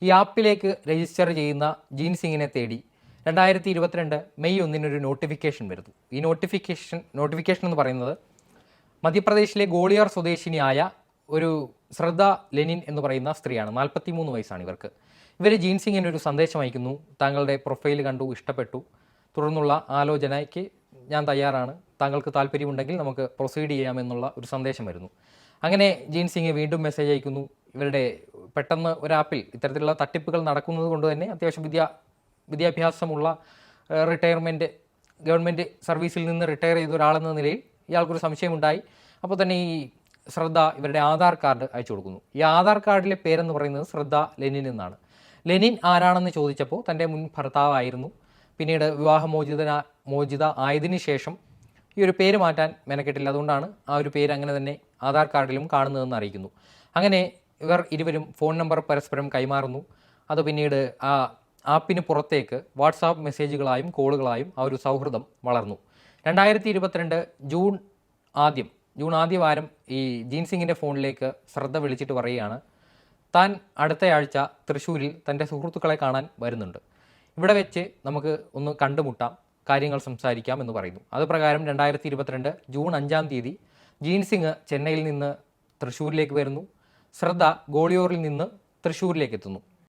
ഈ ആപ്പിലേക്ക് രജിസ്റ്റർ ചെയ്യുന്ന ജീൻ സിംഗിനെ തേടി 2022 മെയ് 1 ഒരു നോട്ടിഫിക്കേഷൻ വരുന്നു. ഈ നോട്ടിഫിക്കേഷൻ എന്ന് പറയുന്നത് മധ്യപ്രദേശിലെ ഗോളിയാർ സ്വദേശിനിയായ ഒരു ശ്രദ്ധ ലെനിൻ എന്ന് പറയുന്ന സ്ത്രീയാണ്. 43 വയസ്സാണ് ഇവർക്ക്. ഇവർ ജീൻ സിംഗിന് ഒരു സന്ദേശം അയക്കുന്നു. താങ്കളുടെ പ്രൊഫൈൽ കണ്ടു, ഇഷ്ടപ്പെട്ടു, തുടർന്നുള്ള ആലോചനയ്ക്ക് ഞാൻ തയ്യാറാണ്, താങ്കൾക്ക് താല്പര്യമുണ്ടെങ്കിൽ നമുക്ക് പ്രൊസീഡ് ചെയ്യാമെന്നുള്ള ഒരു സന്ദേശം വരുന്നു. അങ്ങനെ ജീൻ സിംഗ് വീണ്ടും മെസ്സേജ് അയക്കുന്നു. ഇവരുടെ പെട്ടെന്ന് ഒരു ആപ്പിൽ ഇത്തരത്തിലുള്ള തട്ടിപ്പുകൾ നടക്കുന്നത് കൊണ്ട് തന്നെ അത്യാവശ്യം വിദ്യാഭ്യാസമുള്ള റിട്ടയർമെൻറ്റ് ഗവൺമെൻറ് സർവീസിൽ നിന്ന് റിട്ടയർ ചെയ്ത ഒരാളെന്ന നിലയിൽ ഇയാൾക്കൊരു സംശയമുണ്ടായി. അപ്പോൾ തന്നെ ഈ ശ്രദ്ധ ഇവരുടെ ആധാർ കാർഡ് അയച്ചു കൊടുക്കുന്നു. ഈ ആധാർ കാർഡിലെ പേരെന്ന് പറയുന്നത് ശ്രദ്ധ ലെനിൻ എന്നാണ്. ലെനിൻ ആരാണെന്ന് ചോദിച്ചപ്പോൾ തൻ്റെ മുൻ ഭർത്താവായിരുന്നു. പിന്നീട് മോചിത ആയതിനു ശേഷം ഈ ഒരു പേര് മാറ്റാൻ മെനക്കെട്ടില്ല. അതുകൊണ്ടാണ് ആ ഒരു പേര് അങ്ങനെ തന്നെ ആധാർ കാർഡിലും കാണുന്നതെന്ന് അറിയിക്കുന്നു. അങ്ങനെ ഇവർ ഇരുവരും ഫോൺ നമ്പർ പരസ്പരം കൈമാറുന്നു. അത് പിന്നീട് ആ ആപ്പിന് പുറത്തേക്ക് വാട്സാപ്പ് മെസ്സേജുകളായും കോളുകളായും ആ ഒരു സൗഹൃദം വളർന്നു. 2022 ജൂൺ ആദ്യ വാരം ഈ ജീൻ സിംഗിൻ്റെ ഫോണിലേക്ക് ശ്രദ്ധ വിളിച്ചിട്ട് പറയുകയാണ്, താൻ അടുത്തയാഴ്ച തൃശ്ശൂരിൽ തൻ്റെ സുഹൃത്തുക്കളെ കാണാൻ വരുന്നുണ്ട്, ഇവിടെ വെച്ച് നമുക്ക് ഒന്ന് കണ്ടുമുട്ടാം, കാര്യങ്ങൾ സംസാരിക്കാം എന്ന് പറയുന്നു. അതുപ്രകാരം 2022 ജൂൺ 5 ജീൻ സിംഗ് ചെന്നൈയിൽ നിന്ന് തൃശ്ശൂരിലേക്ക് വരുന്നു. ശ്രദ്ധ ഗോളിയോറിൽ നിന്ന് തൃശ്ശൂരിലേക്ക് എത്തുന്നു.